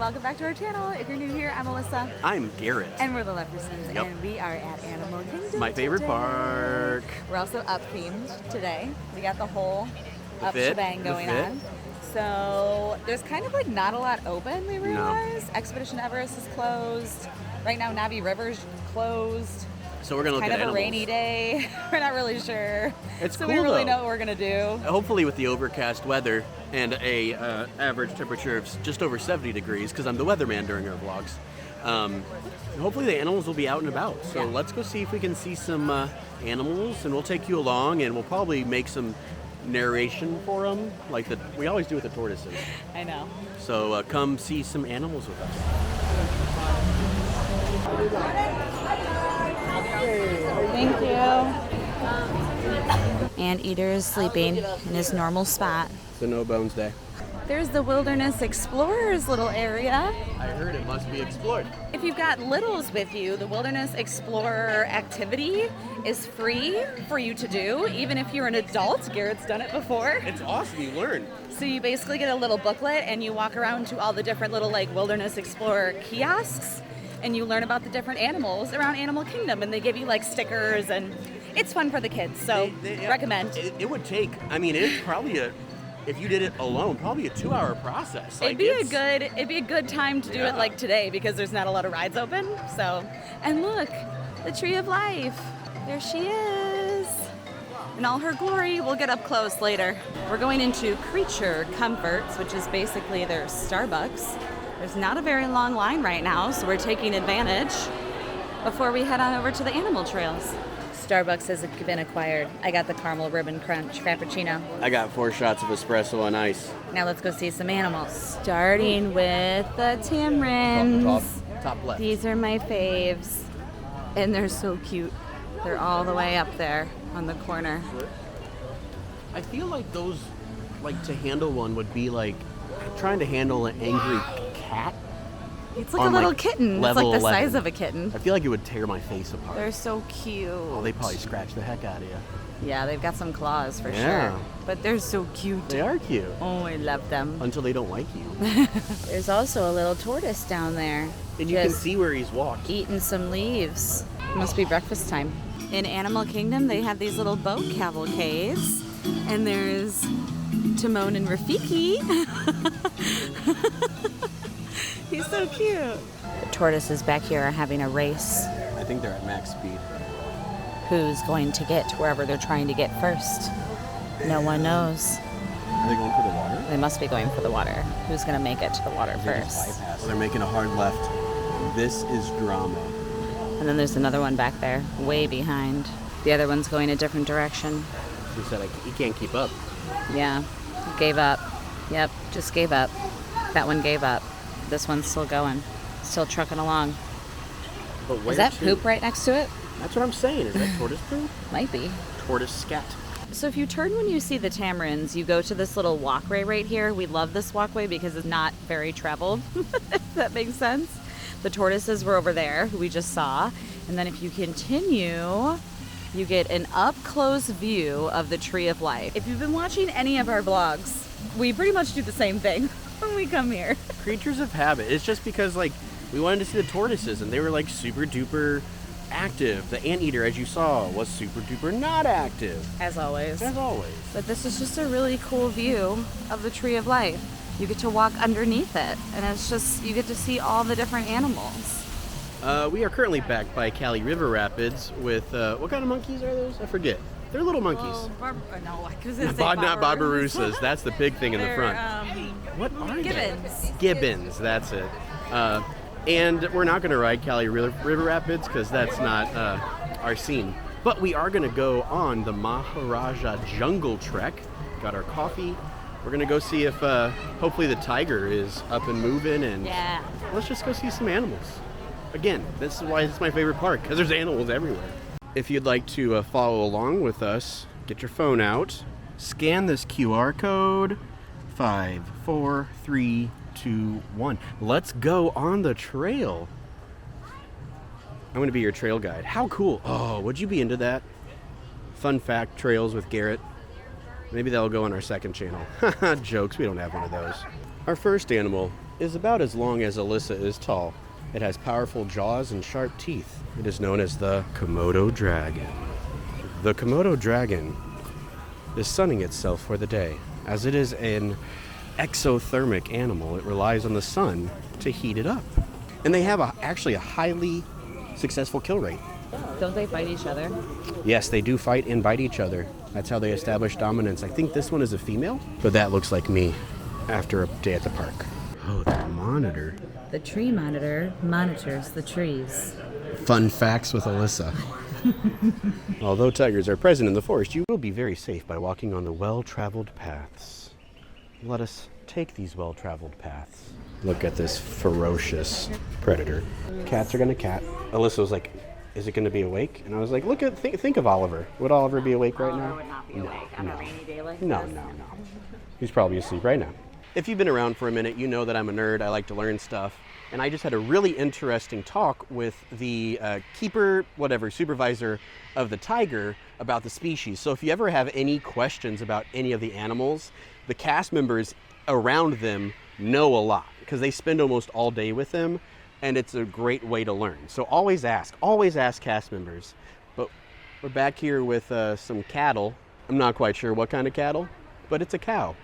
welcome back to our channel. If you're new here, I'm Alyssa. I'm Garrett. And we're the Leffersons, Yep. and we are at Animal Kingdom My favorite today. park. We're also up-themed today. We got the whole The up fit, shebang the going fit. on. So there's kind of like not a lot open, we realize. Expedition Everest is closed. Right now, Navi River's closed. So we're gonna look Kind at of a animals. rainy day. We're not really sure. It's so cool, we really though. know what we're gonna do. Hopefully with the overcast weather and a average temperature of just over 70 degrees, because I'm the weatherman during our vlogs. Hopefully the animals will be out and about. So Yeah. let's go see if we can see some animals, and we'll take you along, and we'll probably make some narration for them, like we always do with the tortoises. I know. So come see some animals with us. Thank you. Anteater is sleeping in his normal spot. It's a no bones day. There's the Wilderness Explorers little area. I heard it must be explored. If you've got littles with you, the Wilderness Explorer activity is free for you to do, even if you're an adult. Garrett's done it before. It's awesome, you learn. So you basically get a little booklet and you walk around to all the different little like Wilderness Explorer kiosks and you learn about the different animals around Animal Kingdom, and they give you like stickers, and it's fun for the kids. So recommend. It would take, I mean, it's probably if you did it alone, probably a 2-hour process. Like, It'd be a good time to do it like today because there's not a lot of rides open. So, and look, the Tree of Life. There she is. In all her glory. We'll get up close later. We're going into Creature Comforts, which is basically their Starbucks. There's not a very long line right now, so we're taking advantage before we head on over to the animal trails. Starbucks has been acquired. I got the caramel ribbon crunch frappuccino. I got 4 shots of espresso on ice. Now let's go see some animals. Starting with the tamarins. Top left. These are my faves. And they're so cute. They're all the way up there on the corner. I feel like those, like to handle one would be like trying to handle an angry cat. It's like On, a little like, kitten. It's level like the 11. size of a kitten. I feel like it would tear my face apart. They're so cute. Oh, they probably scratch the heck out of you. Yeah, they've got some claws for Yeah. sure. But they're so cute. They are cute. Oh, I love them. Until they don't like you. There's also a little tortoise down there. And you can Just see where he's walked. eating some leaves. Must be breakfast time. In Animal Kingdom, they have these little boat cavalcades, and there's Timon and Rafiki. He's so cute. The tortoises back here are having a race. I think they're at max speed. Who's going to get to wherever they're trying to get first? No one knows. Are they going for the water? They must be going for the water. Who's going to make it to the water They just first? bypass. Well, they're making a hard left. This is drama. And then there's another one back there, way behind. The other one's going a different direction. He said he can't keep up. Yeah, gave up. Yep, just gave up. That one gave up. This one's still going, still trucking along. But where Is that to? poop right next to it? That's what I'm saying. Is that tortoise poop? Might be. Tortoise scat. So if you turn when you see the tamarins, you go to this little walkway right here. We love this walkway because it's not very traveled, if that makes sense. The tortoises were over there, who we just saw. And then if you continue, you get an up-close view of the Tree of Life. If you've been watching any of our vlogs, we pretty much do the same thing when we come here. Creatures of habit. It's just because, like, we wanted to see the tortoises, and they were, like, super duper active. The anteater, as you saw, was super duper not active. As always. As always. But this is just a really cool view of the Tree of Life. You get to walk underneath it, and it's just, you get to see all the different animals. We are currently back by Cali River Rapids with, what kind of monkeys are those? I forget. They're little monkeys. Oh, no, I was gonna say Not Barbarossas. That's the big thing in the front. What are Gibbons. they? Gibbons, that's it. And we're not going to ride Cali River Rapids because that's not our scene. But we are going to go on the Maharaja Jungle Trek. Got our coffee. We're going to go see if hopefully the tiger is up and moving. And Yeah. let's just go see some animals. Again, this is why it's my favorite park, because there's animals everywhere. If you'd like to follow along with us, get your phone out, scan this QR code, 5, 4, 3, 2, 1. Let's go on the trail. I'm going to be your trail guide. How cool. Oh, would you be into that? Fun fact, trails with Garrett. Maybe that'll go on our second channel. Jokes, we don't have one of those. Our first animal is about as long as Alyssa is tall. It has powerful jaws and sharp teeth. It is known as the Komodo dragon. The Komodo dragon is sunning itself for the day. As it is an exothermic animal, it relies on the sun to heat it up. And they have actually a highly successful kill rate. Don't they fight each other? Yes, they do fight and bite each other. That's how they establish dominance. I think this one is a female, but that looks like me after a day at the park. Oh, the monitor. The tree monitor monitors the trees. Fun facts with Alyssa. Although tigers are present in the forest, you will be very safe by walking on the well-traveled paths. Let us take these well-traveled paths. Look at this ferocious predator. Cats are gonna cat. Alyssa was like, is it gonna be awake? And I was like, think of Oliver. Would Oliver be awake right now? Oliver would not be awake on a rainy day like No. He's probably asleep right now. If you've been around for a minute, you know that I'm a nerd. I like to learn stuff. And I just had a really interesting talk with the supervisor of the tiger about the species. So if you ever have any questions about any of the animals, the cast members around them know a lot because they spend almost all day with them, and it's a great way to learn. So always ask cast members. But we're back here with some cattle. I'm not quite sure what kind of cattle, but it's a cow.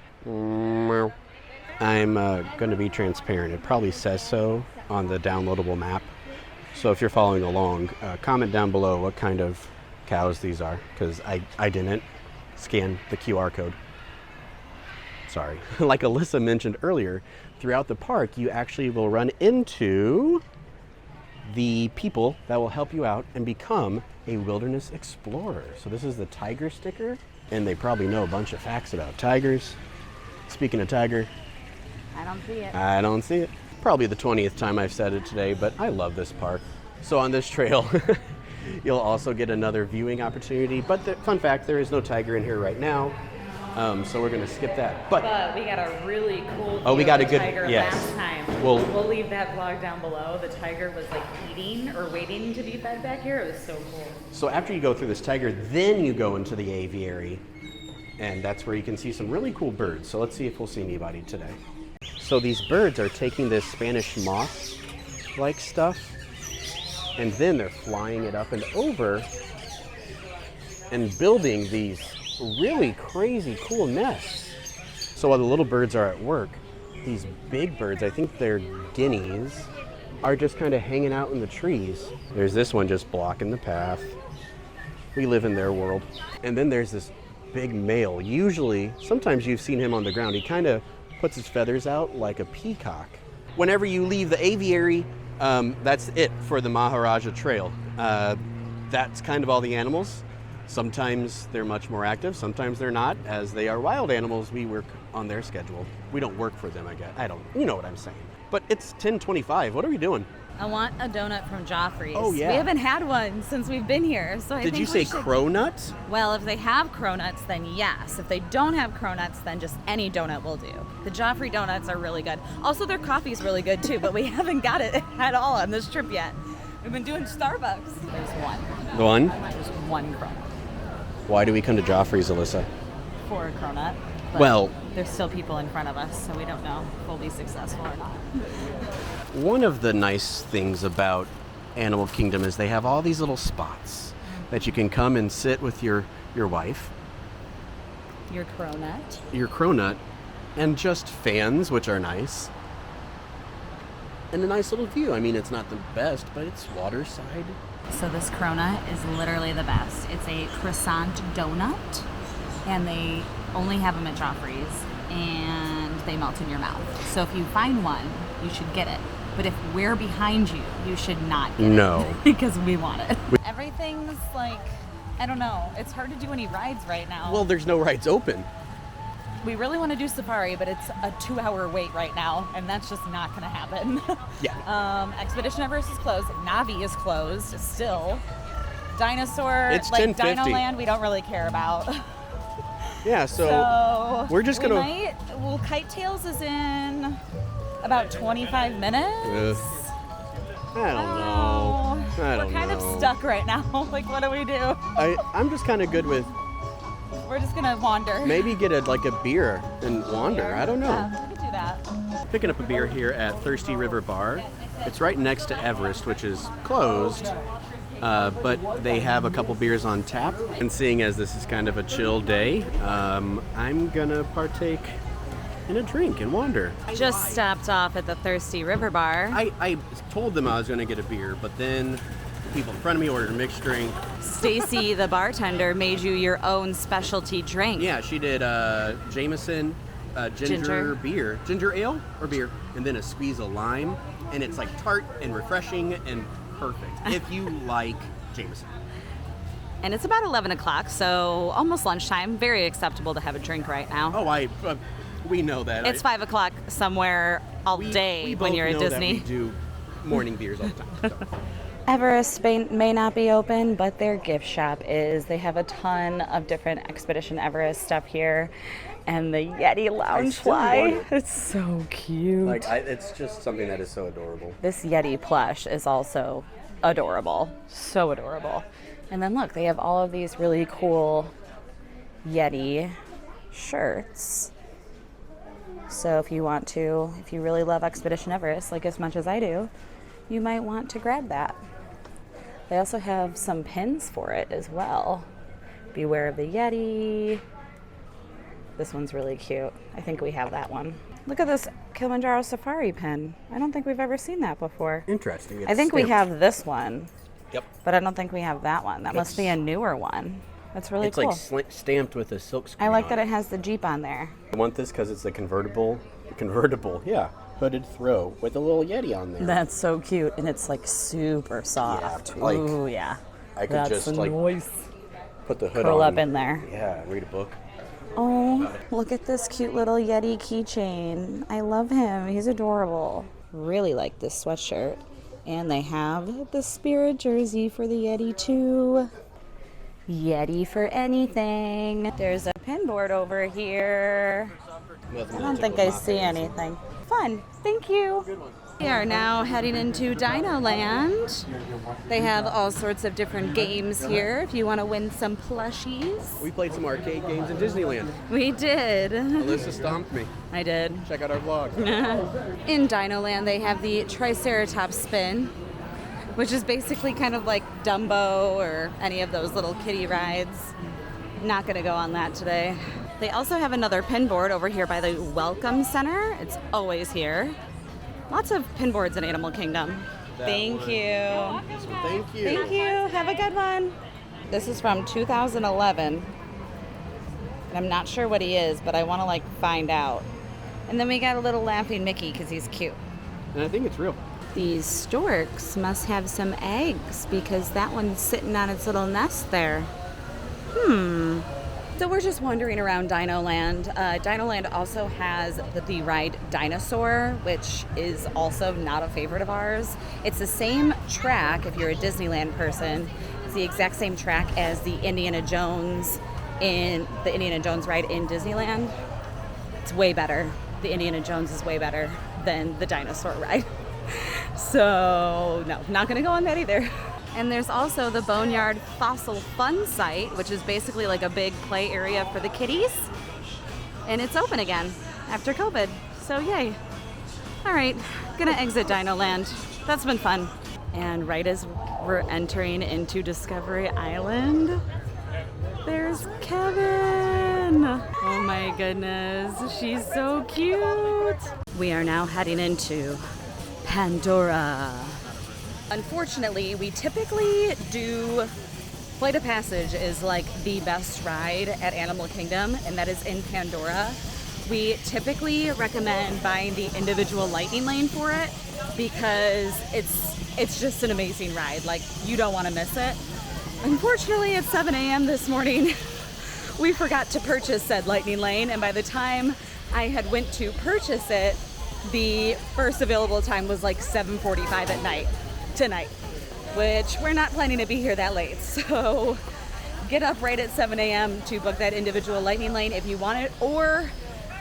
I'm going to be transparent. It probably says so on the downloadable map. So if you're following along, comment down below what kind of cows these are, because I didn't scan the QR code. Sorry. Like Alyssa mentioned earlier, throughout the park, you actually will run into the people that will help you out and become a wilderness explorer. So this is the tiger sticker, and they probably know a bunch of facts about tigers. Speaking of tiger, I don't see it. I don't see it. Probably the 20th time I've said it today, but I love this park. So on this trail, you'll also get another viewing opportunity. But fun fact, there is no tiger in here right now. So we're going to skip that. But we got a really cool we got a good tiger yes. last time. We'll leave that vlog down below. The tiger was like eating or waiting to be fed back here. It was so cool. So after you go through this tiger, then you go into the aviary. And that's where you can see some really cool birds. So let's see if we'll see anybody today. So these birds are taking this Spanish moss-like stuff, and then they're flying it up and over and building these really crazy cool nests. So while the little birds are at work, these big birds, I think they're guineas, are just kind of hanging out in the trees. There's this one just blocking the path. We live in their world. And then there's this big male. Usually, sometimes you've seen him on the ground. He kind of puts his feathers out like a peacock. Whenever you leave the aviary, that's it for the Maharaja Trail. That's kind of all the animals. Sometimes they're much more active, sometimes they're not. As they are wild animals, we work on their schedule. We don't work for them, I guess. You know what I'm saying. But it's 10:25. What are we doing? I want a donut from Joffrey's. Oh, yeah. We haven't had one since we've been here. So I Did think you say we should... cronuts? Well, if they have cronuts, then yes. If they don't have cronuts, then just any donut will do. The Joffrey donuts are really good. Also, their coffee's really good too, but we haven't got it at all on this trip yet. We've been doing Starbucks. There's one. One? There's one cronut. Why do we come to Joffrey's, Alyssa? For a cronut. But Well, there's still people in front of us, so we don't know if we'll be successful or not. one of the nice things about Animal Kingdom is they have all these little spots that you can come and sit with your wife, Your cronut. your cronut, and just fans, which are nice. And a nice little view. I mean, it's not the best, but it's waterside. So this cronut is literally the best. It's a croissant donut, and they only have them at Joffrey's, and they melt in your mouth. So if you find one, you should get it. But if we're behind you, you should not get No. it. Because we want it. Everything's like, I don't know. It's hard to do any rides right now. Well, there's no rides open. We really want to do safari, but it's a 2-hour wait right now, and that's just not going to happen. Yeah. Expedition Everest is closed. Navi is closed still. Dinosaur, It's like 10:50. Dinoland, we don't really care about. Yeah, so we're just gonna... Well, Kite Tails is in about 25 minutes. I don't know. We're kind of stuck right now. Like, what do we do? I'm just kind of good with We're just gonna wander. maybe get a beer and wander. I don't know. Yeah, we could do that. picking up a beer here at Thirsty River Bar. It's right next to Everest, which is closed, but they have a couple beers on tap. And seeing as this is kind of a chill day, I'm gonna partake in a drink and wander. Just stopped off at the Thirsty River Bar. I told them I was gonna get a beer, but then the people in front of me ordered a mixed drink. Stacy, the bartender, made you your own specialty drink. Yeah, she did Jameson ginger beer, ginger ale or beer, and then a squeeze of lime, and it's like tart and refreshing and perfect if you like Jameson. And it's about 11 o'clock, so almost lunchtime. Very acceptable to have a drink right now. Oh, we know that. It's 5 o'clock somewhere all day we when both you're at know Disney. That we do morning beers all the time. So. Everest may not be open, but their gift shop is. They have a ton of different Expedition Everest stuff here. And the Yeti loungefly, it's so cute. It's just something that is so adorable. This Yeti plush is also adorable. So adorable. And then look, they have all of these really cool Yeti shirts. So if you really love Expedition Everest, like as much as I do, you might want to grab that. They also have some pins for it as well. Beware of the Yeti. This one's really cute. I think we have that one. Look at this Kilimanjaro Safari pin. I don't think we've ever seen that before. Interesting. I think we have this one. Yep. But I don't think we have that one. That must be a newer one. That's really cool. It's like stamped with a silk screen. I like that it has the Jeep on there. I want this because it's a convertible, yeah, hooded throw with a little Yeti on there. That's so cute, and it's like super soft. Yeah, like, ooh, yeah. I could That's just like nice. put the hood Curl on. up in there. Yeah, read a book. Oh, look at this cute little Yeti keychain. I love him. He's adorable. Really like this sweatshirt. And they have the Spirit jersey for the Yeti too. Yeti for anything. There's a pin board over here. I don't think I see anything. Fun. Thank you. We are now heading into Dinoland. They have all sorts of different games here if you want to win some plushies. We played some arcade games in Disneyland. We did. Alyssa stomped me. I did. Check out our vlog. In Dinoland, they have the Triceratops spin, which is basically kind of like Dumbo or any of those little kiddie rides. Not going to go on that today. They also have another pin board over here by the Welcome Center. It's always here. Lots of pin boards in Animal Kingdom. Thank you. Thank you. Thank you. Have a good one. This is from 2011. And I'm not sure what he is, but I want to find out. And then we got a little laughing Mickey because he's cute. And I think it's real. These storks must have some eggs because that one's sitting on its little nest there. So we're just wandering around Dinoland. Dinoland also has the ride Dinosaur, which is also not a favorite of ours. It's the same track, if you're a Disneyland person, it's the exact same track as the Indiana Jones ride in Disneyland. It's way better. The Indiana Jones is way better than the dinosaur ride. So, no, not gonna go on that either. And there's also the Boneyard Fossil Fun Site, which is basically like a big play area for the kiddies. And it's open again after COVID, so yay. All right, gonna exit Dinoland. That's been fun. And right as we're entering into Discovery Island, there's Kevin. Oh my goodness, she's so cute. We are now heading into Pandora. Unfortunately, we typically do Flight of Passage is like the best ride at Animal Kingdom, and that is in Pandora. We typically recommend buying the individual lightning lane for it because it's just an amazing ride. Like, you don't want to miss it. Unfortunately, at 7 a.m. this morning, we forgot to purchase said lightning lane, and by the time I had went to purchase it, the first available time was like 7:45 at night tonight, which we're not planning to be here that late. So get up right at 7 a.m. to book that individual lightning lane if you want it, or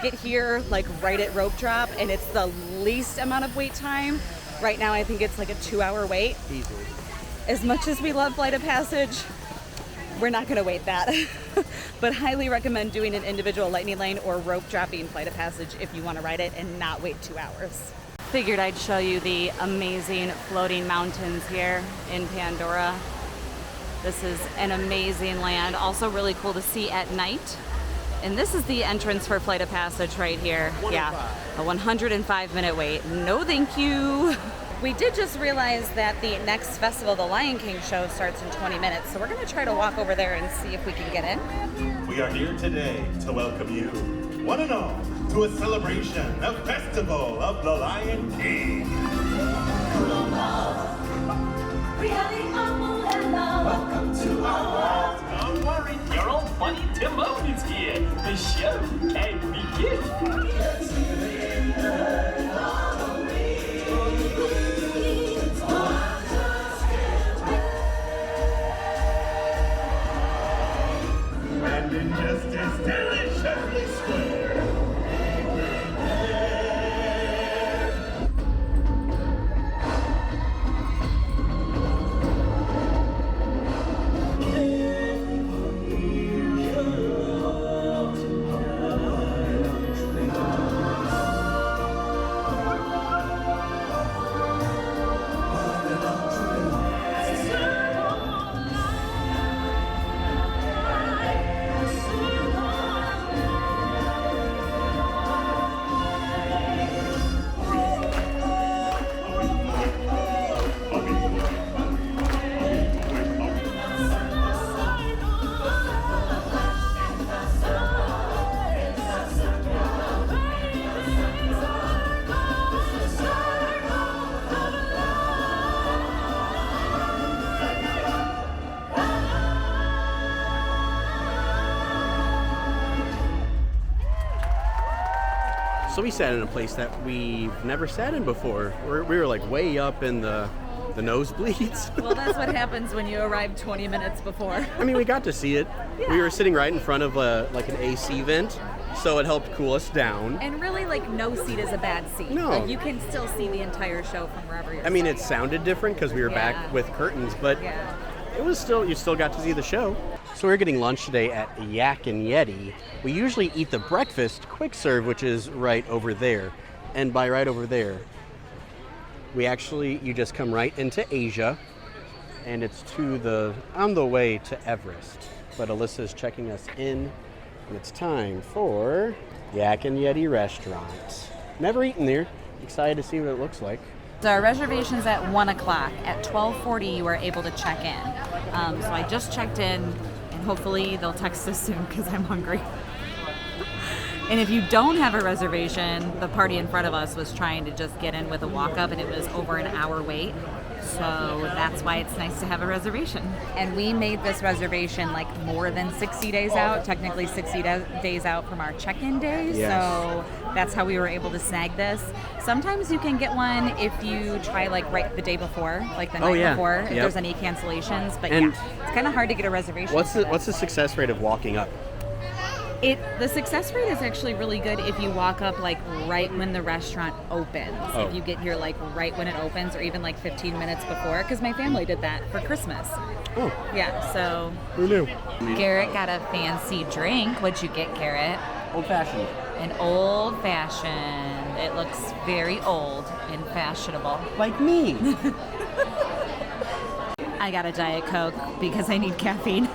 get here like right at rope drop, and it's the least amount of wait time. Right now, I think it's like a 2-hour wait. Easily. As much as we love Flight of Passage, we're not going to wait that. But highly recommend doing an individual lightning lane or rope dropping flight of passage if you want to ride it and not wait 2 hours. Figured I'd show you the amazing floating mountains here in Pandora. This is an amazing land, also really cool to see at night. And this is the entrance for flight of passage right here. Yeah, a 105-minute wait. No thank you. We did just realize that the next festival, the Lion King show, starts in 20 minutes. So we're going to try to walk over there and see if we can get in. We are here today to welcome you, one and all, to a celebration, a festival of the Lion King. Welcome to our world. Don't worry, your old buddy Timon is here. The show can begin. And injustice deliciously square. So we sat in a place that we've never sat in before. We were like way up in the nosebleeds. Well, that's what happens when you arrive 20 minutes before. I mean, we got to see it. Yeah. We were sitting right in front of like an AC vent, so it helped cool us down. And really, like, no seat is a bad seat. No. Like, you can still see the entire show from wherever you're I mean, sitting. it sounded different because we were Yeah. back with curtains, but Yeah. it was still, you still got to see the show. So we're getting lunch today at Yak and Yeti. We usually eat the breakfast quick serve, which is right over there. And by right over there, you just come right into Asia, and it's on the way to Everest. But Alyssa's checking us in, and it's time for Yak and Yeti restaurant. Never eaten there. Excited to see what it looks like. So our reservation's at 1 o'clock. At 12:40, you are able to check in. So I just checked in, and hopefully they'll text us soon because I'm hungry. And if you don't have a reservation, the party in front of us was trying to just get in with a walk-up, and it was over an hour wait. So that's why it's nice to have a reservation. And we made this reservation like more than 60 days out, technically 60 days out from our check-in day. Yes. So that's how we were able to snag this. Sometimes you can get one if you try like right the day before, like the night before, if there's any cancellations. But And it's kind of hard to get a reservation. What's the success rate of walking up? The success rate is actually really good if you walk up like right when the restaurant opens. Oh. If you get here like right when it opens, or even like 15 minutes before, because my family did that for Christmas. Oh, Yeah, so who knew? Garrett got a fancy drink. What'd you get, Garrett? Old-fashioned. An old fashioned. It looks very old and fashionable. Like me. I got a Diet Coke because I need caffeine.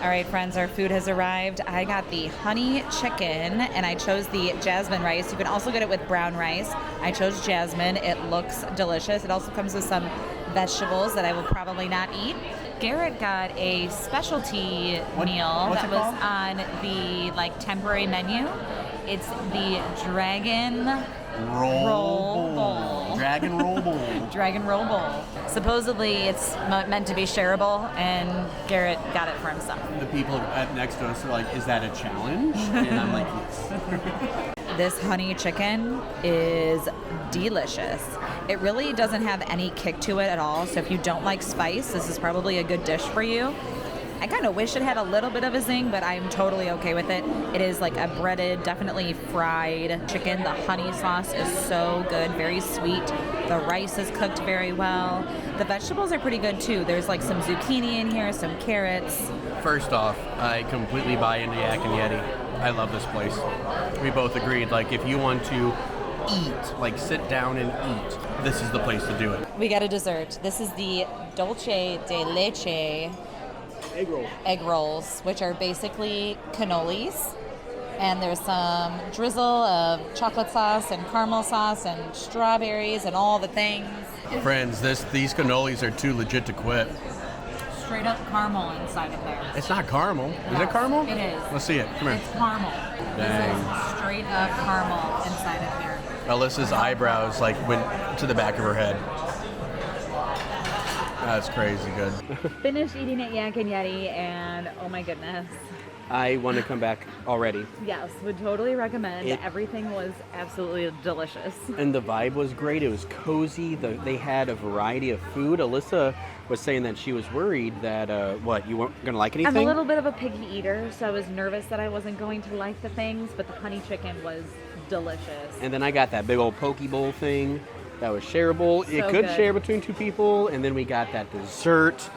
All right, friends, our food has arrived. I got the honey chicken, and I chose the jasmine rice. You can also get it with brown rice. I chose jasmine. It looks delicious. It also comes with some vegetables that I will probably not eat. Garrett got a specialty meal what's that it was called? on the temporary menu. It's the Dragon Roll Bowl. Dragon Roll Bowl. Dragon Roll Bowl. Supposedly it's meant to be shareable, and Garrett got it for himself. The people next to us are like, is that a challenge? And I'm like, yes. This honey chicken is delicious. It really doesn't have any kick to it at all, so if you don't like spice, this is probably a good dish for you. I kind of wish it had a little bit of a zing, but I'm totally okay with it. It is like a breaded, definitely fried chicken. The honey sauce is so good, very sweet. The rice is cooked very well. The vegetables are pretty good too. There's like some zucchini in here, some carrots. First off, I completely buy into Yak and Yeti. I love this place. We both agreed, like, if you want to eat, like sit down and eat, this is the place to do it. We got a dessert. This is the dulce de leche egg rolls, which are basically cannolis. And there's some drizzle of chocolate sauce and caramel sauce and strawberries and all the things. Friends, these cannolis are too legit to quit. Straight up caramel inside of there. It's not caramel. Is Yes, it caramel? it is. Let's see it. Come here. It's caramel. Dang. This is straight up caramel inside of here. Alyssa's eyebrows like went to the back of her head. That's crazy good. Finished eating at Yak and Yeti, and oh my goodness. I want to come back already. Yes, would totally recommend. It- Everything was absolutely delicious. And the vibe was great. It was cozy. They had a variety of food. Alyssa was saying that she was worried that, you weren't going to like anything? I'm a little bit of a picky eater, so I was nervous that I wasn't going to like the things, but the honey chicken was delicious. And then I got that big old poke bowl thing that was shareable. It So could good. share between two people. And then we got that dessert.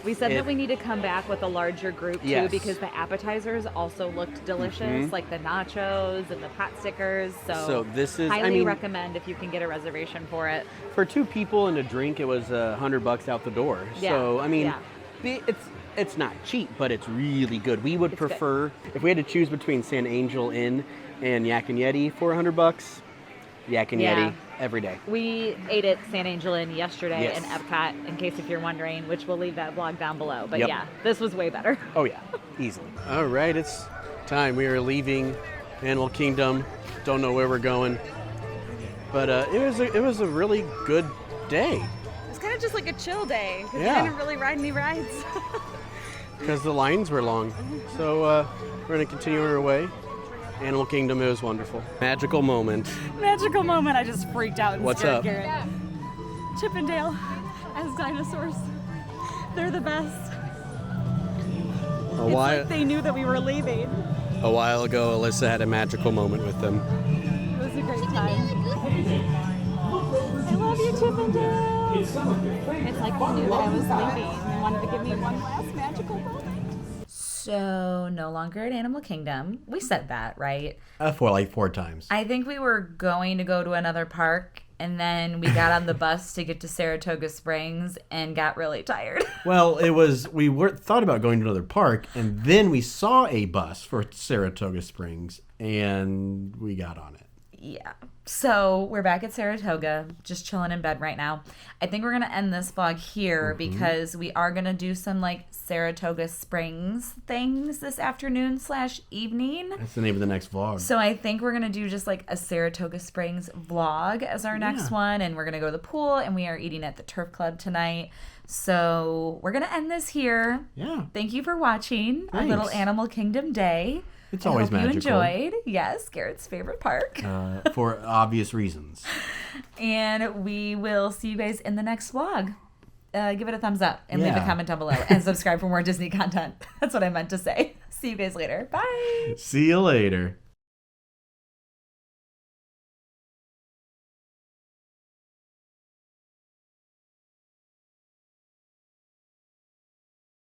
We said It- that we need to come back with a larger group too, Yes. because the appetizers also looked delicious, like the nachos and the pot stickers. So this is, highly recommend if you can get a reservation for it. for two people and a drink, it was $100 out the door. Yeah, So I mean, yeah. it's not cheap, but it's really good. We would It's good. prefer if we had to choose between San Angel Inn and Yak and Yeti for $100. Yak and Yeah. Yeti every day. We ate at San Angel Inn yesterday Yes. in Epcot, in case if you're wondering, which we'll leave that vlog down below. But Yep. yeah, this was way better. Oh yeah, easily. All right, it's time. We are leaving Animal Kingdom. Don't know where we're going, but it was a really good day It's kind of just like a chill day, because Yeah. we didn't really ride any rides. because the lines were long. So we're gonna continue on our way. Animal Kingdom, it was wonderful. Magical moment. Magical moment. I just freaked out and What's scared up? Garrett. Chippendale as dinosaurs. They're the best. A It's while like they knew that we were leaving. a while ago, Alyssa had a magical moment with them. It was a great time. I love you, Chippendale. It's like they knew that I was leaving and wanted to give me one last magical moment. So, no longer at Animal Kingdom. We said that, right? For like 4 times. I think we were going to go to another park, and then we got on the bus to get to Saratoga Springs and got really tired. Well, we thought about going to another park, and then we saw a bus for Saratoga Springs, and we got on it. Yeah. So we're back at Saratoga, just chilling in bed right now. I think we're going to end this vlog here because we are going to do some like Saratoga Springs things this afternoon / evening. That's the name of the next vlog. So I think we're going to do just like a Saratoga Springs vlog as our next one. And we're going to go to the pool, and we are eating at the Turf Club tonight. So we're going to end this here. Yeah. Thank you for watching our little Thanks. Animal Kingdom day. It's always I hope magical. you enjoyed. Yes, Garrett's favorite park. For obvious reasons. And we will see you guys in the next vlog. Give it a thumbs up and leave a Yeah. comment down below and subscribe for more Disney content. That's what I meant to say. See you guys later. Bye. See you later.